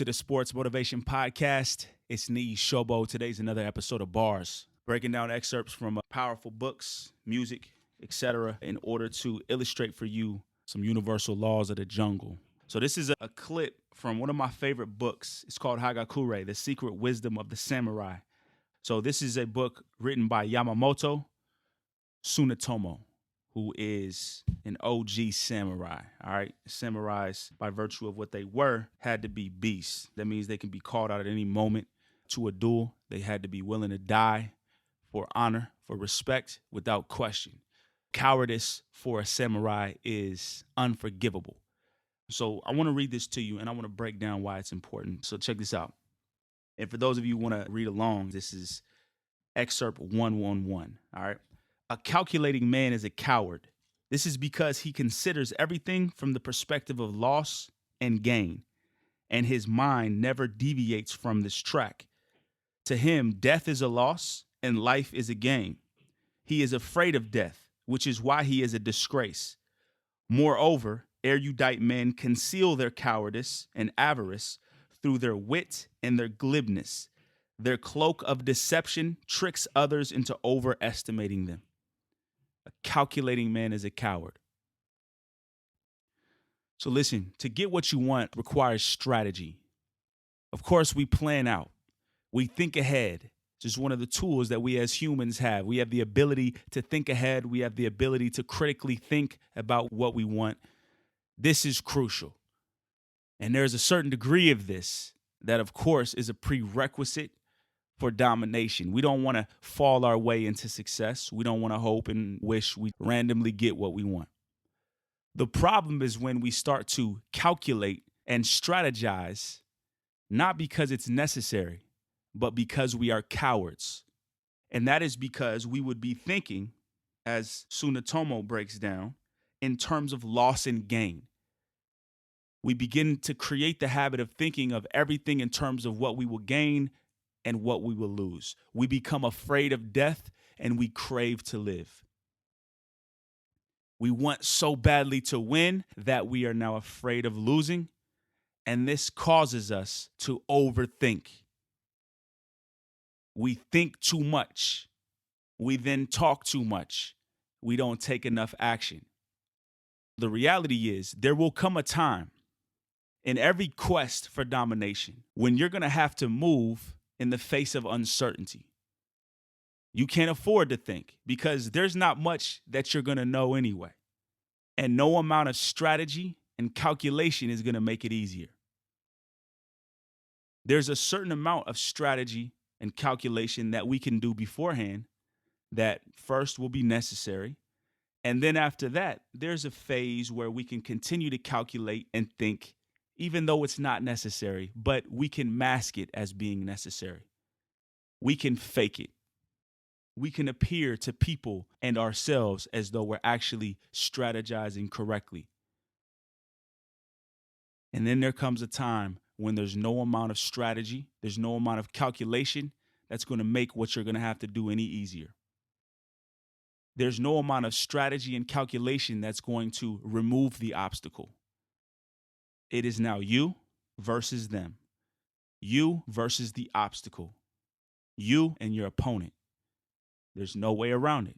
to the Sports Motivation Podcast. It's Niyisobo. Today's another episode of Bars, breaking down excerpts from powerful books, music, etc., in order to illustrate for you some universal laws of the jungle. So this is a clip from one of my favorite books. It's called Hagakure, The Secret Wisdom of the Samurai. So this is a book written by Yamamoto Tsunetomo, who is an OG samurai, all right? Samurais, by virtue of what they were, had to be beasts. That means they can be called out at any moment to a duel. They had to be willing to die for honor, for respect, without question. Cowardice for a samurai is unforgivable. So I want to read this to you, and I want to break down why it's important. So check this out. And for those of you who want to read along, this is excerpt 111, all right? A calculating man is a coward. This is because he considers everything from the perspective of loss and gain, and his mind never deviates from this track. To him, death is a loss and life is a gain. He is afraid of death, which is why he is a disgrace. Moreover, erudite men conceal their cowardice and avarice through their wit and their glibness. Their cloak of deception tricks others into overestimating them. A calculating man is a coward. So listen, to get what you want requires strategy. Of course, we plan out. We think ahead. It's just one of the tools that we as humans have. We have the ability to think ahead. We have the ability to critically think about what we want. This is crucial. And there's a certain degree of this that, of course, is a prerequisite for domination. We don't want to fall our way into success. We don't want to hope and wish we randomly get what we want. The problem is when we start to calculate and strategize, not because it's necessary, but because we are cowards. And that is because we would be thinking, as Tsunetomo breaks down, in terms of loss and gain. We begin to create the habit of thinking of everything in terms of what we will gain and what we will lose. We become afraid of death and we crave to live. We want so badly to win that we are now afraid of losing, and this causes us to overthink. We think too much. We then talk too much. We don't take enough action. The reality is there will come a time in every quest for domination when you're going to have to move in the face of uncertainty. You can't afford to think because there's not much that you're going to know anyway. And no amount of strategy and calculation is going to make it easier. There's a certain amount of strategy and calculation that we can do beforehand that first will be necessary. And then after that, there's a phase where we can continue to calculate and think even though it's not necessary, but we can mask it as being necessary. We can fake it. We can appear to people and ourselves as though we're actually strategizing correctly. And then there comes a time when there's no amount of strategy, there's no amount of calculation that's going to make what you're going to have to do any easier. There's no amount of strategy and calculation that's going to remove the obstacle. It is now you versus them. You versus the obstacle. You and your opponent. There's no way around it.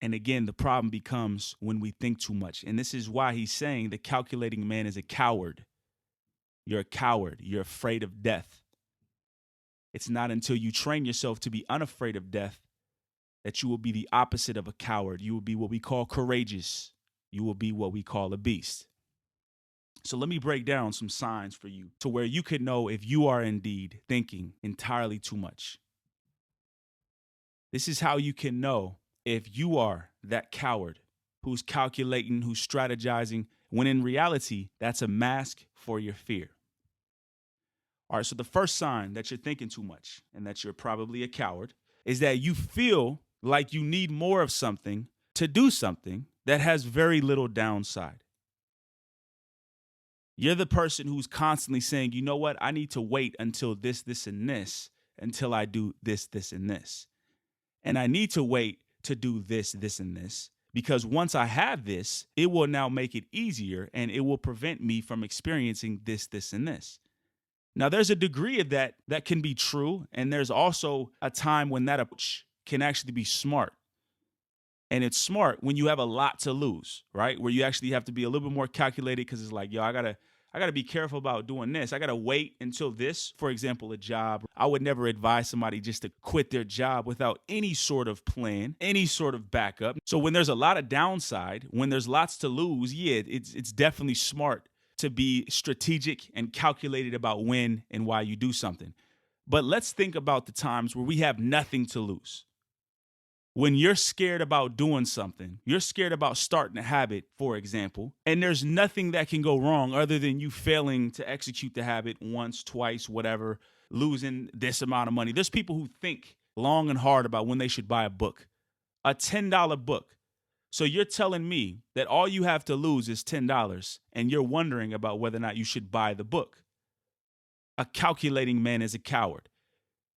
And again, the problem becomes when we think too much. And this is why he's saying the calculating man is a coward. You're a coward. You're afraid of death. It's not until you train yourself to be unafraid of death that you will be the opposite of a coward. You will be what we call courageous. You will be what we call a beast. So let me break down some signs for you to where you can know if you are indeed thinking entirely too much. This is how you can know if you are that coward who's calculating, who's strategizing, when in reality, that's a mask for your fear. All right, so the first sign that you're thinking too much and that you're probably a coward is that you feel like you need more of something to do something that has very little downside. You're the person who's constantly saying, you know what, I need to wait until this, and this, until I do this, and this. And I need to wait to do this, and this, Because once I have this, it will now make it easier and it will prevent me from experiencing this, this, and this. Now, there's a degree of that that can be true. And there's also a time when that approach can actually be smart. And it's smart when you have a lot to lose, right? Where you actually have to be a little bit more calculated because it's like, yo, I gotta be careful about doing this. I gotta wait until this, for example, a job. I would never advise somebody just to quit their job without any sort of plan, any sort of backup. So when there's a lot of downside, when there's lots to lose, yeah, it's definitely smart to be strategic and calculated about when and why you do something. But let's think about the times where we have nothing to lose. When you're scared about doing something, you're scared about starting a habit, for example, and there's nothing that can go wrong other than you failing to execute the habit once, twice, whatever, losing this amount of money. There's people who think long and hard about when they should buy a book, a $10 book. So you're telling me that all you have to lose is $10 and you're wondering about whether or not you should buy the book. A calculating man is a coward.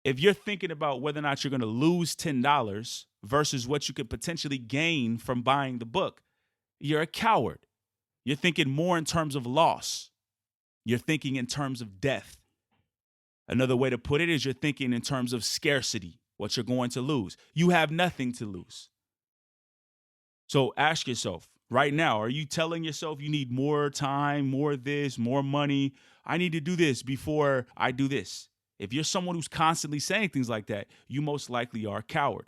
If you're thinking about whether or not you're going to lose $10 versus what you could potentially gain from buying the book, you're a coward. You're thinking more in terms of loss. You're thinking in terms of death. Another way to put it is you're thinking in terms of scarcity, what you're going to lose. You have nothing to lose. So ask yourself right now, are you telling yourself you need more time, more this, more money? I need to do this before I do this. If you're someone who's constantly saying things like that, you most likely are a coward.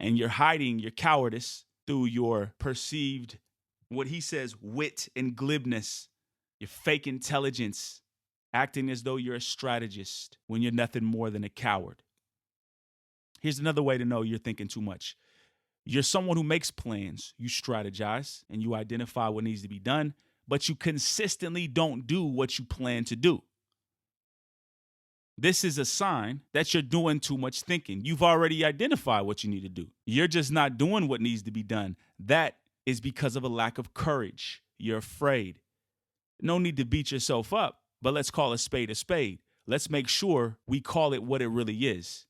And you're hiding your cowardice through your perceived, what he says, wit and glibness, your fake intelligence, acting as though you're a strategist when you're nothing more than a coward. Here's another way to know you're thinking too much. You're someone who makes plans, you strategize, and you identify what needs to be done, but you consistently don't do what you plan to do. This is a sign that you're doing too much thinking. You've already identified what you need to do. You're just not doing what needs to be done. That is because of a lack of courage. You're afraid. No need to beat yourself up, but let's call a spade a spade. Let's make sure we call it what it really is.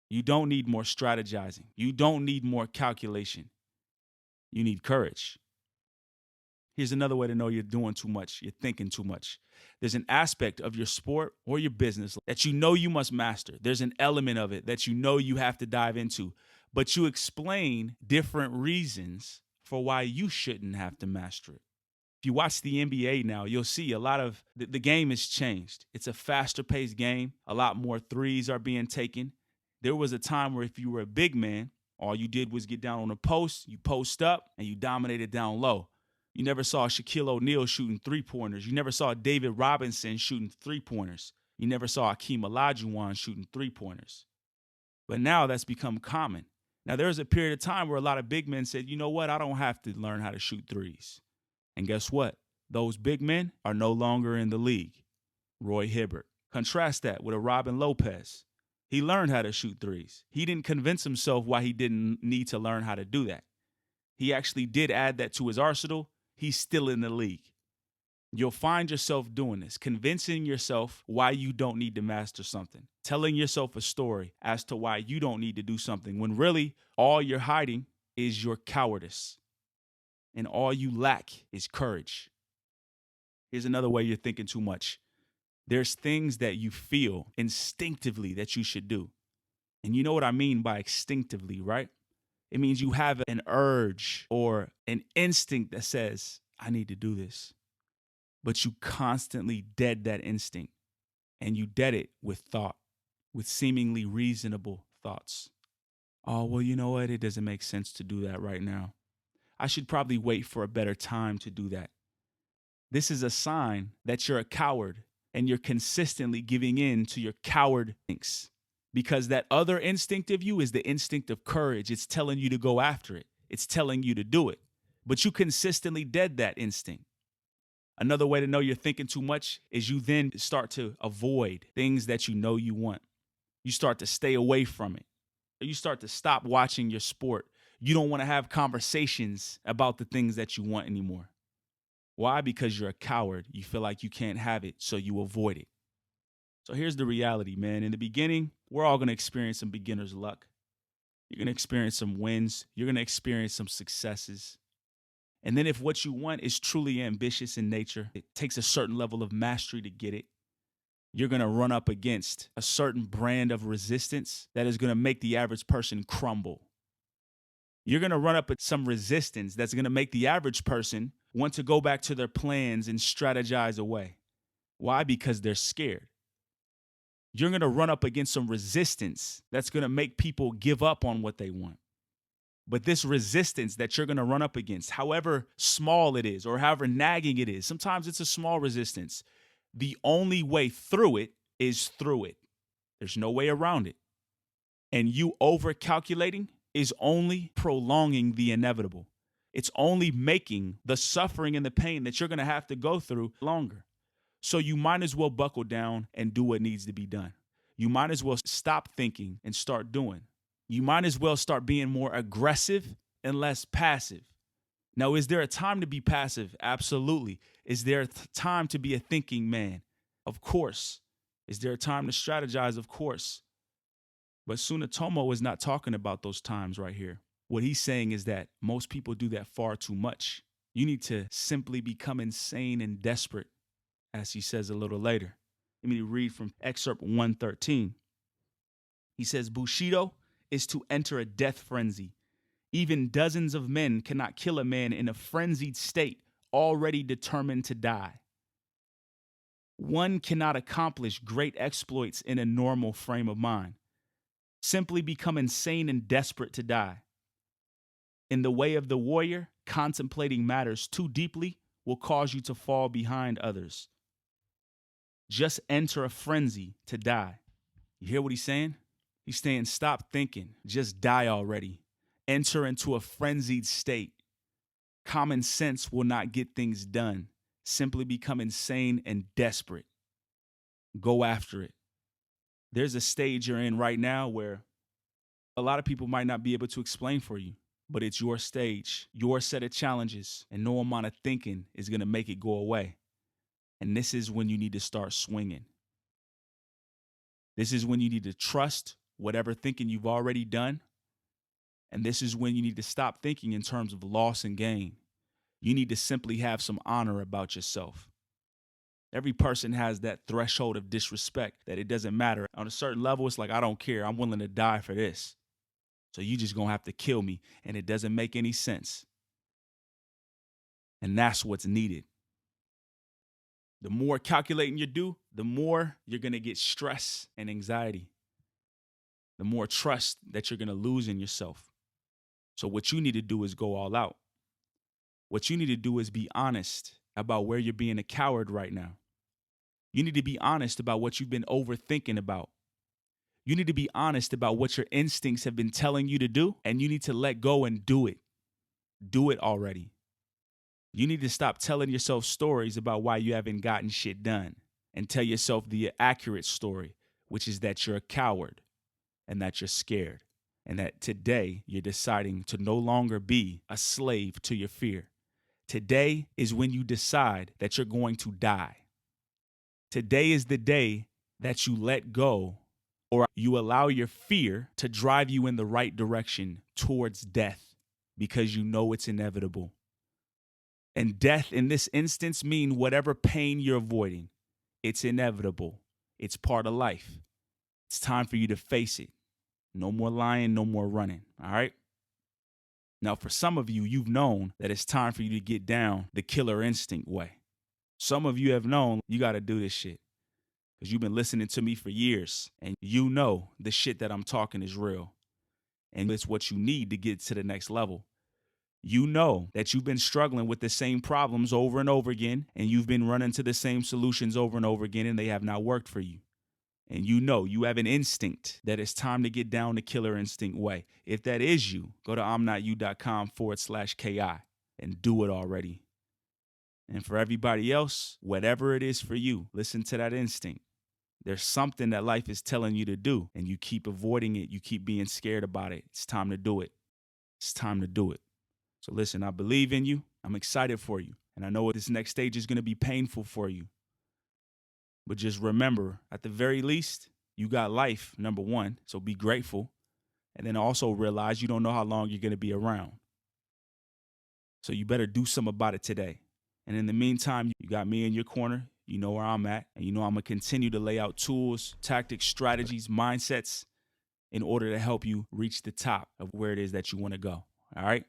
You don't need more strategizing. You don't need more calculation. You need courage. Here's another way to know you're doing too much. You're thinking too much. There's an aspect of your sport or your business that you know you must master. There's an element of it that you know you have to dive into, but you explain different reasons for why you shouldn't have to master it. If you watch the NBA now, you'll see a lot of the game has changed. It's a faster paced game. A lot more threes are being taken. There was a time where if you were a big man, all you did was get down on a post, you post up, and you dominated down low. You never saw Shaquille O'Neal shooting three-pointers. You never saw David Robinson shooting three-pointers. You never saw Akeem Olajuwon shooting three-pointers. But now that's become common. Now, there was a period of time where a lot of big men said, you know what, I don't have to learn how to shoot threes. And guess what? Those big men are no longer in the league. Roy Hibbert. Contrast that with a Robin Lopez. He learned how to shoot threes. He didn't convince himself why he didn't need to learn how to do that. He actually did add that to his arsenal. He's still in the league. You'll find yourself doing this, convincing yourself why you don't need to master something, telling yourself a story as to why you don't need to do something, when really all you're hiding is your cowardice, and all you lack is courage. Here's another way you're thinking too much. There's things that you feel instinctively that you should do. And you know what I mean by instinctively, right? It means you have an urge or an instinct that says, I need to do this. But you constantly dead that instinct. And you dead it with thought, with seemingly reasonable thoughts. Oh, well, you know what? It doesn't make sense to do that right now. I should probably wait for a better time to do that. This is a sign that you're a coward and you're consistently giving in to your coward instincts. Because that other instinct of you is the instinct of courage. It's telling you to go after it. It's telling you to do it. But you consistently dead that instinct. Another way to know you're thinking too much is you then start to avoid things that you know you want. You start to stay away from it. You start to stop watching your sport. You don't want to have conversations about the things that you want anymore. Why? Because you're a coward. You feel like you can't have it, so you avoid it. So here's the reality, man. In the beginning, we're all going to experience some beginner's luck. You're going to experience some wins. You're going to experience some successes. And then if what you want is truly ambitious in nature, it takes a certain level of mastery to get it. You're going to run up against a certain brand of resistance that is going to make the average person crumble. You're going to run up at some resistance that's going to make the average person want to go back to their plans and strategize away. Why? Because they're scared. You're going to run up against some resistance that's going to make people give up on what they want. But this resistance that you're going to run up against, however small it is or however nagging it is, sometimes it's a small resistance. The only way through it is through it. There's no way around it. And you over-calculating is only prolonging the inevitable. It's only making the suffering and the pain that you're going to have to go through longer. So you might as well buckle down and do what needs to be done. You might as well stop thinking and start doing. You might as well start being more aggressive and less passive. Now, is there a time to be passive? Absolutely. Is there a time to be a thinking man? Of course. Is there a time to strategize? Of course. But Sunetomo is not talking about those times right here. What he's saying is that most people do that far too much. You need to simply become insane and desperate, as he says a little later. Let me read from excerpt 113. He says, Bushido is to enter a death frenzy. Even dozens of men cannot kill a man in a frenzied state, already determined to die. One cannot accomplish great exploits in a normal frame of mind. Simply become insane and desperate to die. In the way of the warrior, contemplating matters too deeply will cause you to fall behind others. Just enter a frenzy to die. You hear what he's saying? He's saying, stop thinking, just die already. Enter into a frenzied state. Common sense will not get things done. Simply become insane and desperate. Go after it. There's a stage you're in right now where a lot of people might not be able to explain for you, but it's your stage, your set of challenges, and no amount of thinking is going to make it go away. And this is when you need to start swinging. This is when you need to trust whatever thinking you've already done. And this is when you need to stop thinking in terms of loss and gain. You need to simply have some honor about yourself. Every person has that threshold of disrespect that it doesn't matter. On a certain level, it's like, I don't care. I'm willing to die for this. So you just going to have to kill me. And it doesn't make any sense. And that's what's needed. The more calculating you do, the more you're going to get stress and anxiety. The more trust that you're going to lose in yourself. So what you need to do is go all out. What you need to do is be honest about where you're being a coward right now. You need to be honest about what you've been overthinking about. You need to be honest about what your instincts have been telling you to do, and you need to let go and do it. Do it already. You need to stop telling yourself stories about why you haven't gotten shit done and tell yourself the accurate story, which is that you're a coward and that you're scared and that today you're deciding to no longer be a slave to your fear. Today is when you decide that you're going to die. Today is the day that you let go or you allow your fear to drive you in the right direction towards death because you know it's inevitable. And death in this instance means whatever pain you're avoiding. It's inevitable. It's part of life. It's time for you to face it. No more lying, no more running, all right? Now, for some of you, you've known that it's time for you to get down the killer instinct way. Some of you have known you got to do this shit because you've been listening to me for years and you know the shit that I'm talking is real and it's what you need to get to the next level. You know that you've been struggling with the same problems over and over again and you've been running to the same solutions over and over again and they have not worked for you. And you know you have an instinct that it's time to get down the killer instinct way. If that is you, go to imnotyou.com/KI and do it already. And for everybody else, whatever it is for you, listen to that instinct. There's something that life is telling you to do and you keep avoiding it. You keep being scared about it. It's time to do it. It's time to do it. So listen, I believe in you. I'm excited for you. And I know this next stage is going to be painful for you. But just remember, at the very least, you got life, number one. So be grateful. And then also realize you don't know how long you're going to be around. So you better do something about it today. And in the meantime, you got me in your corner. You know where I'm at. And you know I'm going to continue to lay out tools, tactics, strategies, mindsets in order to help you reach the top of where it is that you want to go. All right?